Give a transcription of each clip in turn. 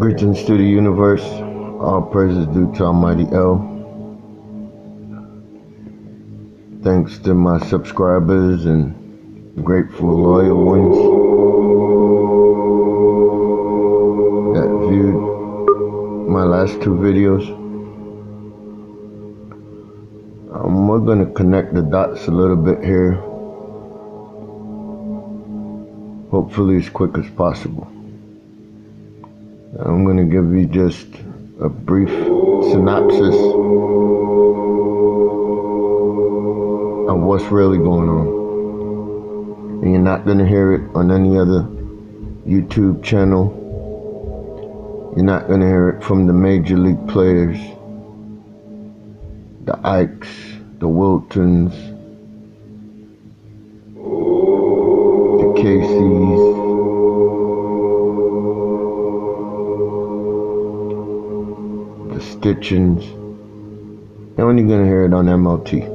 Greetings to the universe. All praises due to Almighty El. Thanks to my subscribers and grateful loyal ones that viewed my last two videos. We're going to connect the dots a little bit here. Hopefully as quick as possible. I'm going to give you just a brief synopsis of what's really going on. And you're not going to hear it on any other YouTube channel. You're not going to hear it from the major league players, the Ikes, the Wiltons, the Caseys, the Stitchins. You're only going to hear it on MLT.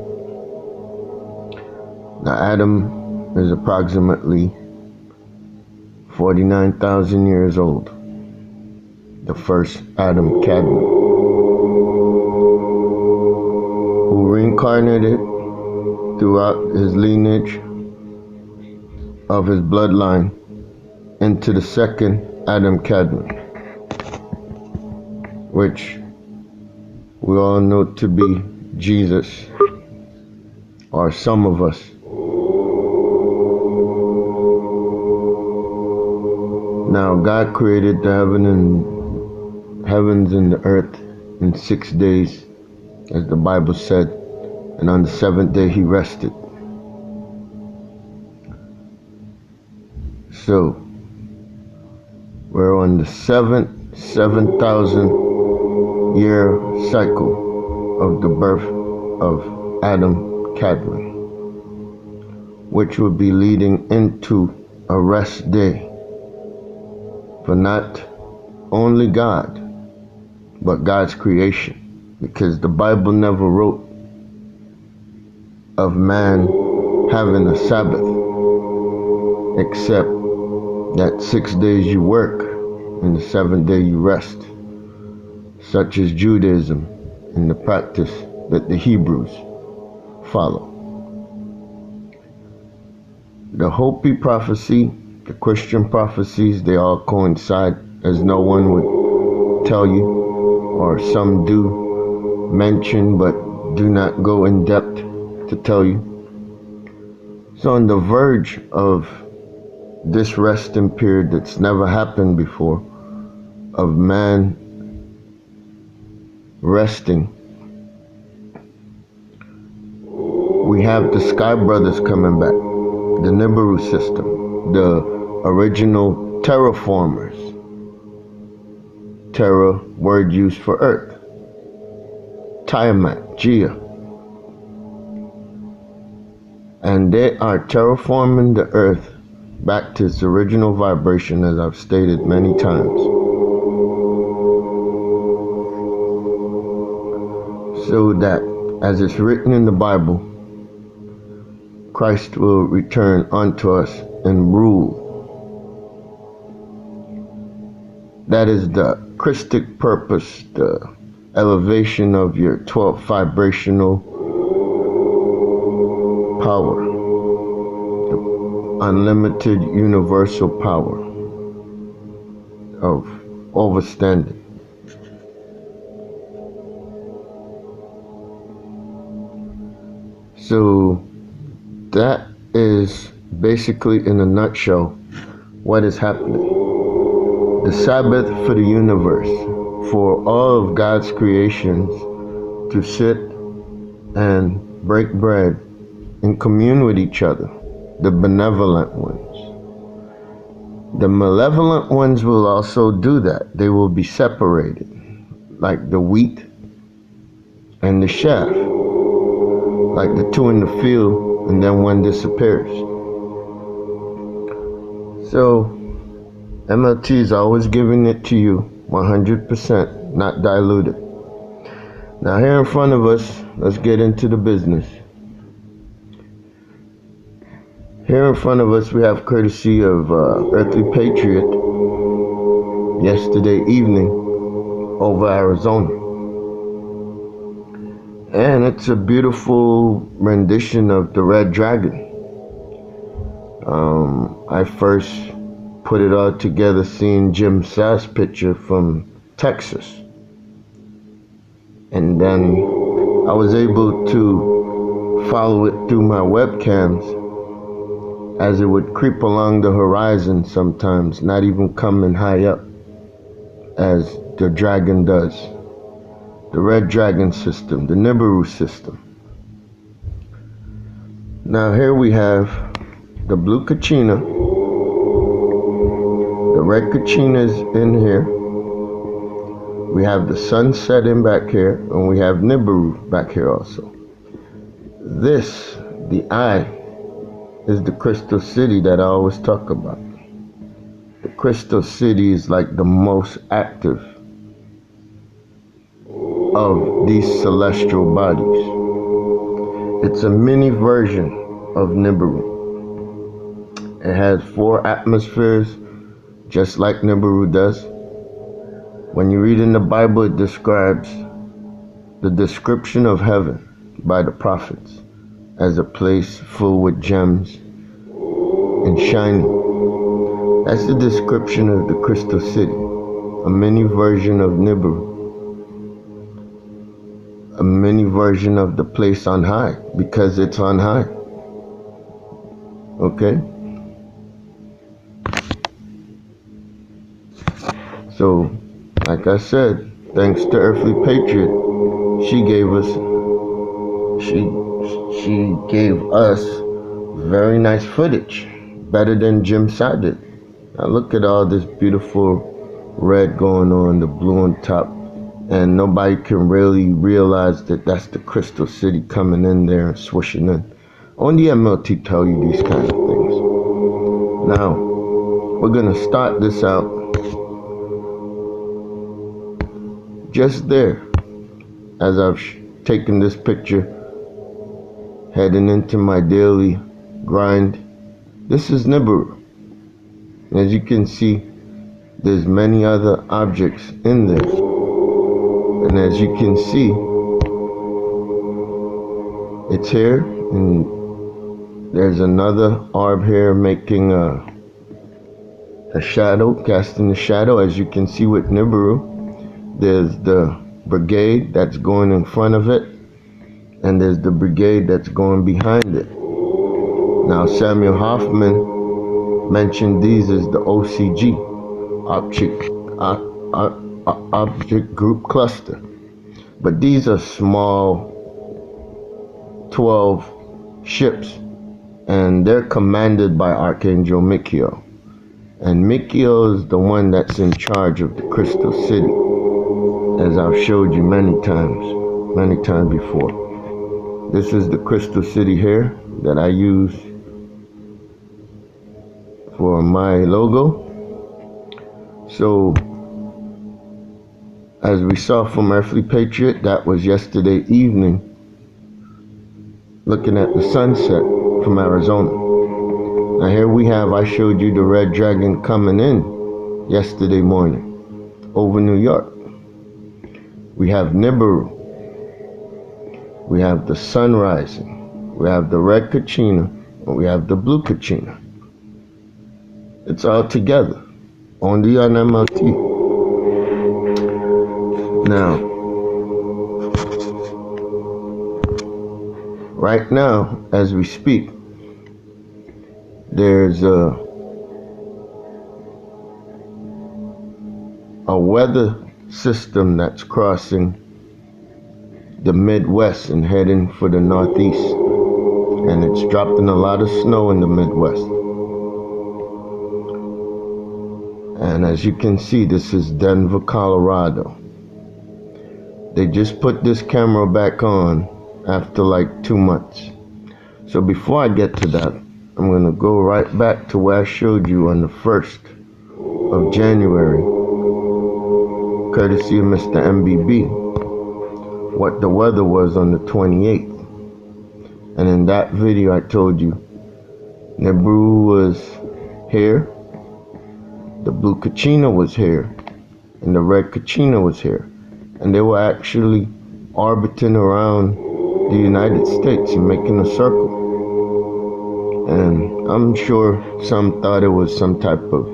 Now, Adam is approximately 49,000 years old. The first Adam Cadman, who reincarnated throughout his lineage of his bloodline into the second Adam Cadman, which we all know to be Jesus, or some of us. Now, God created the heavens and the earth in 6 days, as the Bible said, and on the seventh day he rested. So, we're on the 7,000 year cycle of the birth of Adam Cadman, which will be leading into a rest day for not only God, but God's creation, because the Bible never wrote of man having a Sabbath, except that 6 days you work and the seventh day you rest, such as Judaism and the practice that the Hebrews follow. The Hopi prophecy, the Christian prophecies, they all coincide, as no one would tell you, or some do mention but do not go in depth to tell you. So on the verge of this resting period that's never happened before, of man resting, we have the Sky Brothers coming back, the Nibiru system, the original terraformers. Terra, word used for earth. Tiamat, Gia. And they are terraforming the earth back to its original vibration, as I've stated many times. So that, as it's written in the Bible, Christ will return unto us and rule. That is the Christic purpose, the elevation of your 12th vibrational power, the unlimited universal power of overstanding. So that is basically, in a nutshell, what is happening. The Sabbath for the universe, for all of God's creations to sit and break bread and commune with each other, the benevolent ones. The malevolent ones will also do that. They will be separated, like the wheat and the chaff, like the two in the field, and then one disappears. So MLT is always giving it to you 100%, not diluted. Now here in front of us, let's get into the business. Here in front of us, we have courtesy of Earthly Patriot, yesterday evening over Arizona. And it's a beautiful rendition of the Red Dragon. I first put it all together seeing Jim Sass picture from Texas. And then I was able to follow it through my webcams as it would creep along the horizon sometimes, not even coming high up as the dragon does. The Red Dragon system, the Nibiru system. Now here we have the blue Kachina. The red Kachina is in here. We have the sun setting back here, and we have Nibiru back here also. This, the eye, is the crystal city that I always talk about. The crystal city is like the most active of these celestial bodies. It's a mini version of Nibiru. It has 4 atmospheres, just like Nibiru does. When you read in the Bible, it describes the description of heaven by the prophets as a place full with gems and shining. That's the description of the crystal city, a mini version of Nibiru. A mini version of the place on high, because it's on high. Okay? So, like I said, thanks to Earthly Patriot, she gave us very nice footage, better than Jim Sa did. Now look at all this beautiful red going on, the blue on top. And nobody can really realize that that's the crystal city coming in there and swooshing in. Only MLT tell you these kind of things. Now, we're going to start this out just there, as I've taken this picture, heading into my daily grind. This is Nibiru. As you can see, there's many other objects in there. And as you can see, it's here, and there's another orb here making a shadow, casting a shadow. As you can see with Nibiru, there's the brigade that's going in front of it, and there's the brigade that's going behind it. Now, Samuel Hoffman mentioned these as the OCG, Object Group Cluster. But these are small 12 ships, and they're commanded by Archangel Michael. And Michael is the one that's in charge of the Crystal City, as I've showed you many times before. This is the Crystal City here that I use for my logo. So, as we saw from Earthly Patriot, that was yesterday evening, looking at the sunset from Arizona. Now here we have, I showed you the Red Dragon coming in yesterday morning over New York. We have Nibiru. We have the sun rising. We have the red Kachina, and we have the blue Kachina. It's all together, only on MLT. Now, right now, as we speak, there's a weather system that's crossing the Midwest and heading for the Northeast, and it's dropping a lot of snow in the Midwest. And as you can see, this is Denver, Colorado. They just put this camera back on after like 2 months. So before I get to that, I'm going to go right back to where I showed you on the 1st of January, courtesy of Mr. MBB, what the weather was on the 28th. And in that video I told you Nibiru was here, the blue Kachina was here, and the red Kachina was here. And they were actually orbiting around the United States and making a circle. And I'm sure some thought it was some type of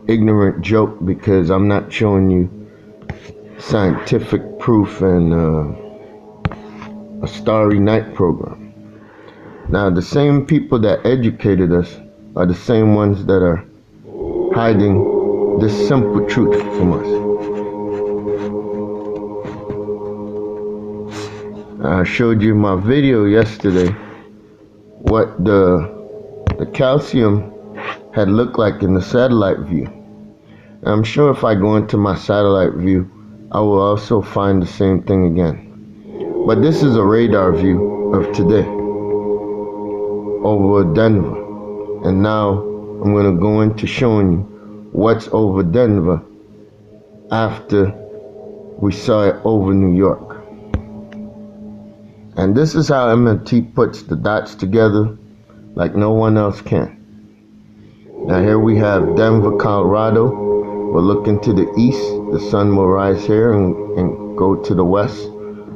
ignorant joke because I'm not showing you scientific proof and a Starry Night program. Now, the same people that educated us are the same ones that are hiding this simple truth from us. I showed you in my video yesterday what the calcium had looked like in the satellite view. And I'm sure if I go into my satellite view, I will also find the same thing again. But this is a radar view of today over Denver. And now I'm going to go into showing you what's over Denver after we saw it over New York. And this is how MMT puts the dots together like no one else can. Now here we have Denver, Colorado. We're looking to the east. The sun will rise here and go to the west.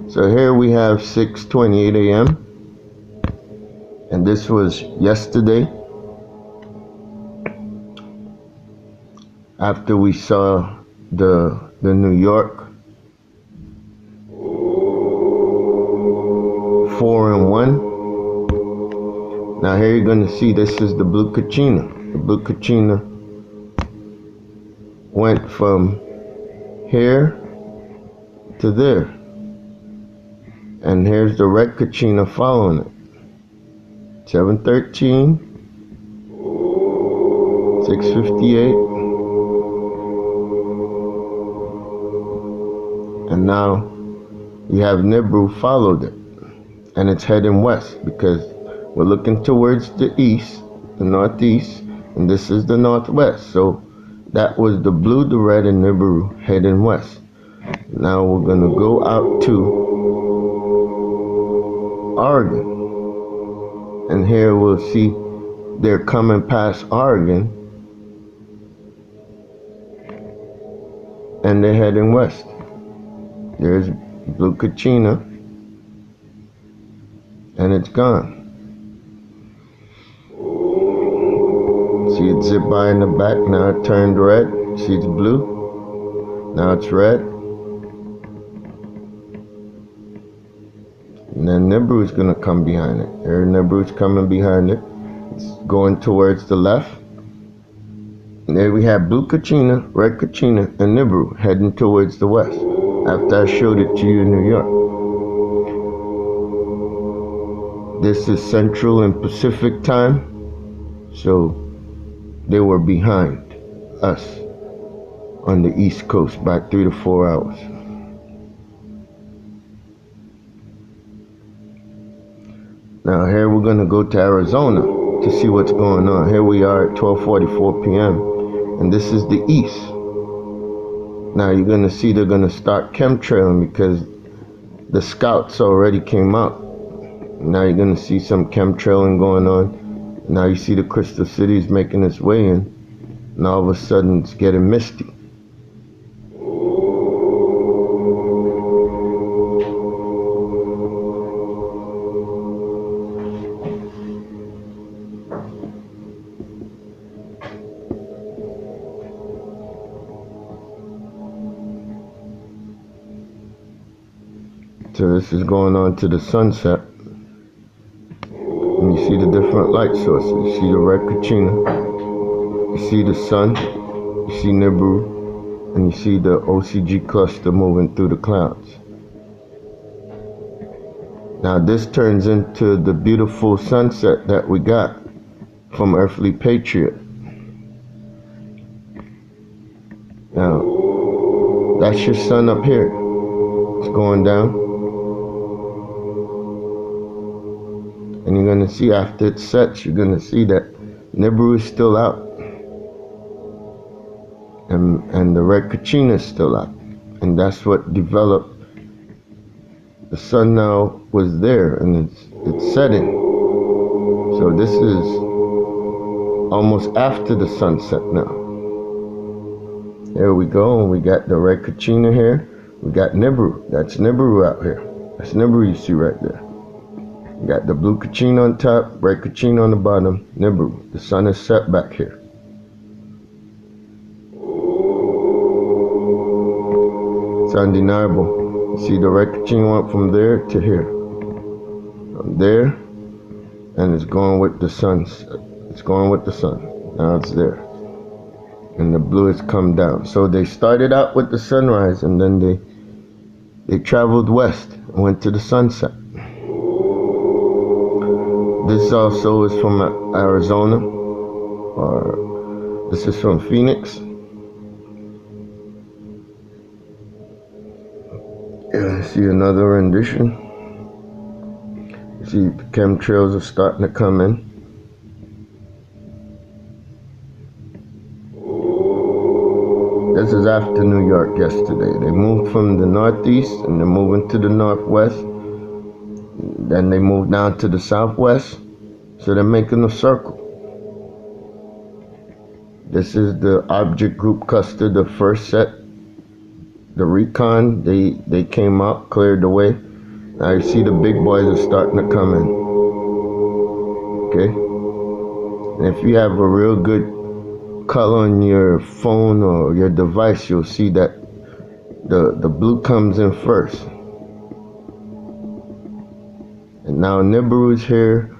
So here we have 6:28 a.m. And this was yesterday after we saw the New York 4-1. Now here you're going to see this is the blue Kachina. The blue Kachina went from here to there. And here's the red Kachina following it. 7:13, 6:58, and now you have Nibiru followed it, and it's heading west because we're looking towards the east, the northeast, and this is the northwest. So that was the blue, the red, and Nibiru heading west. Now we're gonna go out to Oregon. And here we'll see they're coming past Oregon and they're heading west. There's blue Kachina and it's gone. See it zip by in the back. Now it turned red. See it's blue. Now it's red. And then Nibiru is going to come behind it. There Nibiru is coming behind it. It's going towards the left. And there we have blue Kachina, red Kachina, and Nibiru heading towards the west. After I showed it to you in New York. This is Central and Pacific time. So they were behind us on the East Coast by 3 to 4 hours. Now here we're going to go to Arizona to see what's going on. Here we are at 12:44 p.m. and this is the east. Now you're going to see they're going to start chemtrailing because the scouts already came out. Now you're going to see some chemtrailing going on. Now you see the Crystal City is making its way in. And all of a sudden it's getting misty. So this is going on to the sunset. And you see the different light sources. You see the red Kachina. You see the sun. You see Nibiru. And you see the OCG cluster moving through the clouds. Now this turns into the beautiful sunset that we got from Earthly Patriot. Now, that's your sun up here. It's going down. And you're going to see after it sets, you're going to see that Nibiru is still out. And the red Kachina is still out. And that's what developed. The sun now was there and it's setting. So this is almost after the sunset now. Here we go, and we got the red Kachina here. We got Nibiru. That's Nibiru out here. That's Nibiru you see right there. We got the blue Kachina on top, red Kachina on the bottom, Nibiru. The sun is set back here. It's undeniable. You see the red Kachina went from there to here. From there, and it's going with the sun. It's going with the sun. Now it's there. And the blue has come down. So they started out with the sunrise, and then they traveled west and went to the sunset. This also is from Arizona, or this is from Phoenix. Yeah, see another rendition. You see the chemtrails are starting to come in. This is after New York yesterday. They moved from the northeast and they're moving to the northwest. Then they moved down to the southwest. So they're making a circle. This is the object group cluster, the first set. The recon, they came out, cleared the way. Now you see the big boys are starting to come in. Okay? And if you have a real good color on your phone or your device, you'll see that the blue comes in first. And now Nibiru is here,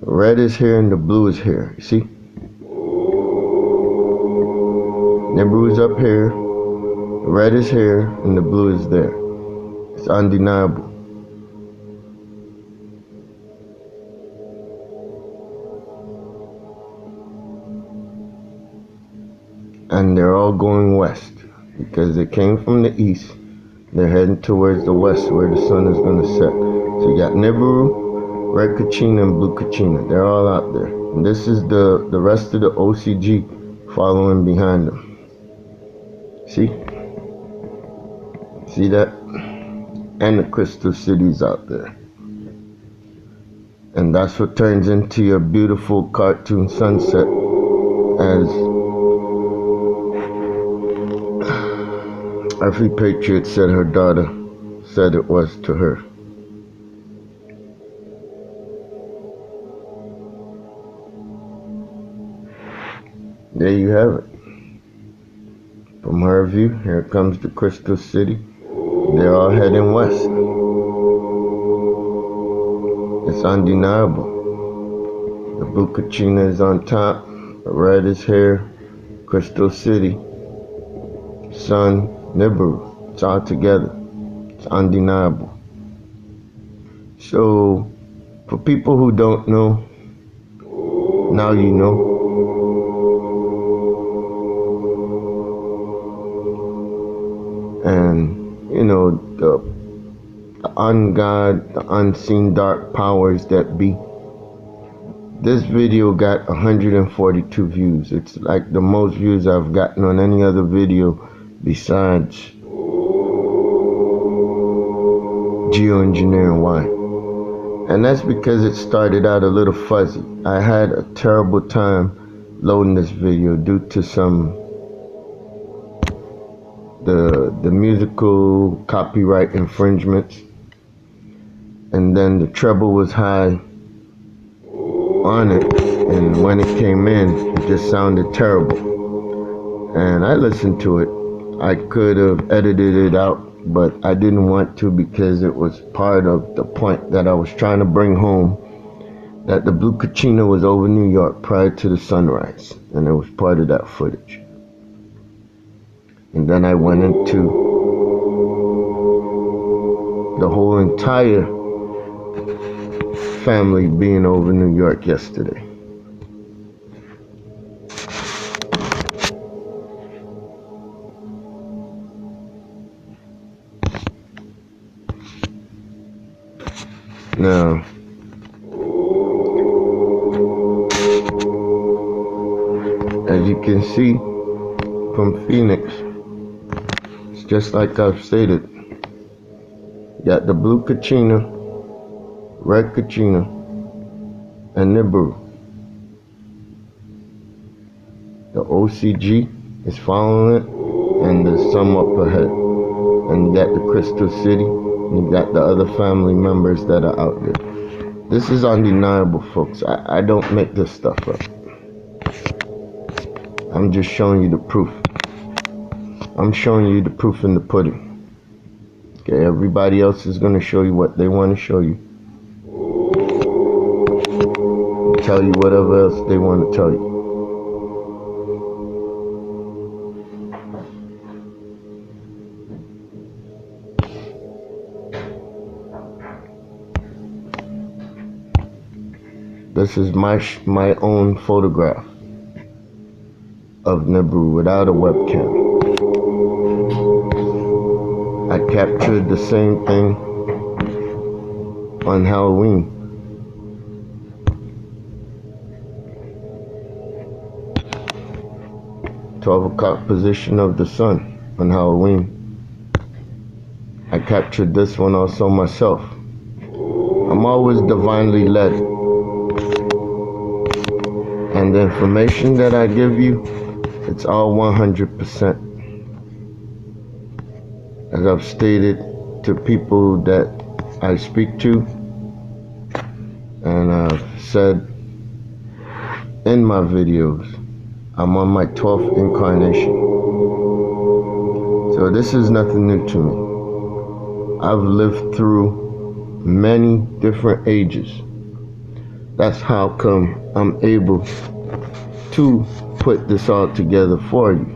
red is here, and the blue is here. You see? Nibiru is up here, the red is here, and the blue is there. It's undeniable. And they're all going west because they came from the east. They're heading towards the west where the sun is going to set. So you got Nibiru, red Kachina, and blue Kachina. They're all out there. And this is the rest of the OCG following behind them. See? See that? And the crystal cities out there. And that's what turns into your beautiful cartoon sunset, as every patriot said her daughter said it was to her. There you have it. From her view, here comes the crystal city. They're all heading west. It's undeniable. The blue Kachina is on top, the red is here, crystal city, sun, Nibiru. It's all together. It's undeniable. So, for people who don't know, now you know. And, you know, the ungod, the unseen dark powers that be. This video got 142 views. It's like the most views I've gotten on any other video besides geoengineering. Why? And that's because it started out a little fuzzy. I had a terrible time loading this video due to some the musical copyright infringements, and then the treble was high on it, and when it came in, it just sounded terrible. And I listened to it. I could have edited it out, but I didn't want to because it was part of the point that I was trying to bring home, that the blue Kachina was over New York prior to the sunrise, and it was part of that footage. And then I went into the whole entire family being over New York yesterday. Now, as you can see from Phoenix, it's just like I've stated. You got the blue Kachina, red Kachina, and Nibiru. The OCG is following it, and there's some up ahead. And you got the Crystal City, and you got the other family members that are out there. This is undeniable, folks. I don't make this stuff up. I'm just showing you the proof. I'm showing you the proof in the pudding. Okay, everybody else is going to show you what they want to show you. Tell you whatever else they want to tell you. This is my own photograph of Nibiru without a webcam. I captured the same thing on Halloween. "12 o'clock position of the sun" on Halloween. I captured this one also myself. I'm always divinely led. And the information that I give you, it's all 100%. As I've stated to people that I speak to, and I've said in my videos, I'm on my 12th incarnation. So this is nothing new to me. I've lived through many different ages. That's how come I'm able to put this all together for you.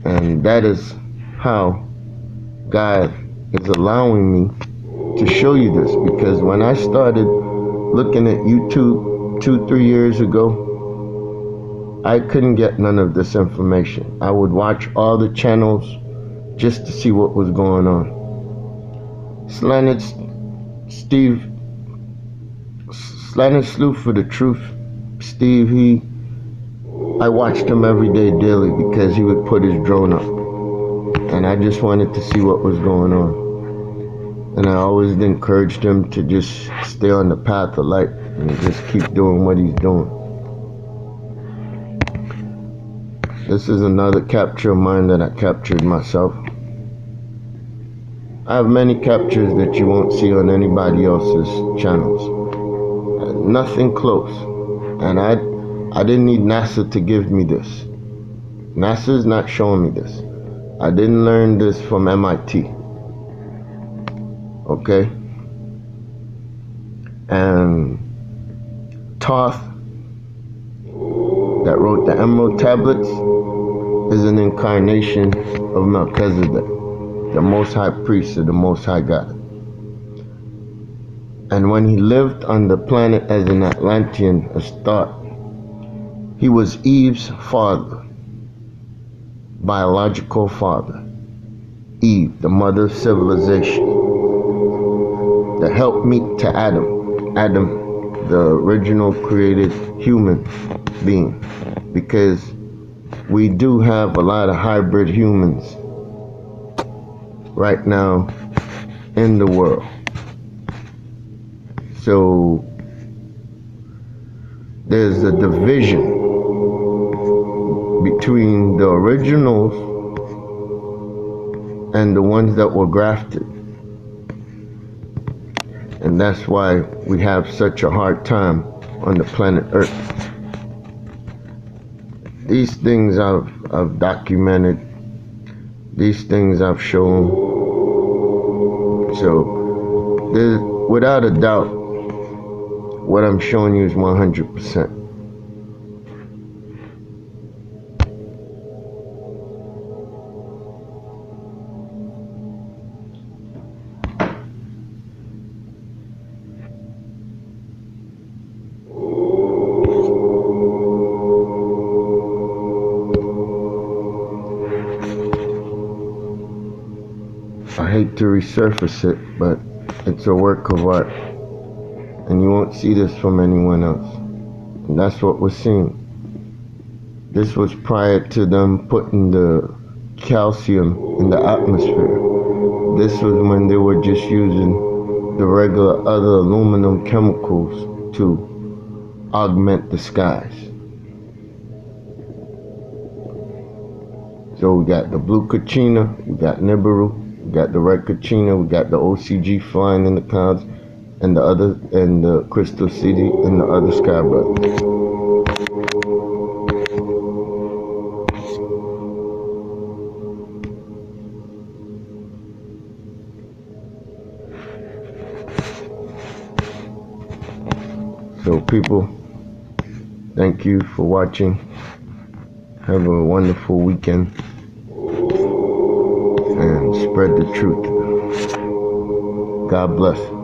And that is how God is allowing me to show you this. Because when I started looking at YouTube 2-3 years ago, I couldn't get none of this information. I would watch all the channels just to see what was going on. Slanted Sleuth for the Truth, Steve, I watched him every day daily because he would put his drone up. And I just wanted to see what was going on. And I always encouraged him to just stay on the path of light and just keep doing what he's doing. This is another capture of mine that I captured myself. I have many captures that you won't see on anybody else's channels. Nothing close. And I didn't need NASA to give me this. NASA's not showing me this. I didn't learn this from MIT. Okay? And Thoth, that wrote the Emerald Tablets, is an incarnation of Melchizedek, the Most High Priest of the Most High God. And when he lived on the planet as an Atlantean, as thought, he was Eve's father, biological father. Eve, the mother of civilization, the helpmeet to Adam. Adam, the original created human being. Because we do have a lot of hybrid humans right now in the world. So there's a division between the originals and the ones that were grafted. And that's why we have such a hard time on the planet Earth. These things I've documented. These things I've shown. So there's, without a doubt, what I'm showing you is 100%. I hate to resurface it, but it's a work of art. And you won't see this from anyone else. And that's what we're seeing. This was prior to them putting the calcium in the atmosphere. This was when they were just using the regular other aluminum chemicals to augment the skies. So we got the blue Kachina, we got Nibiru, we got the red Kachina, we got the OCG flying in the clouds, and the Crystal City and the other Sky Brothers. So people, thank you for watching. Have a wonderful weekend and spread the truth. God bless.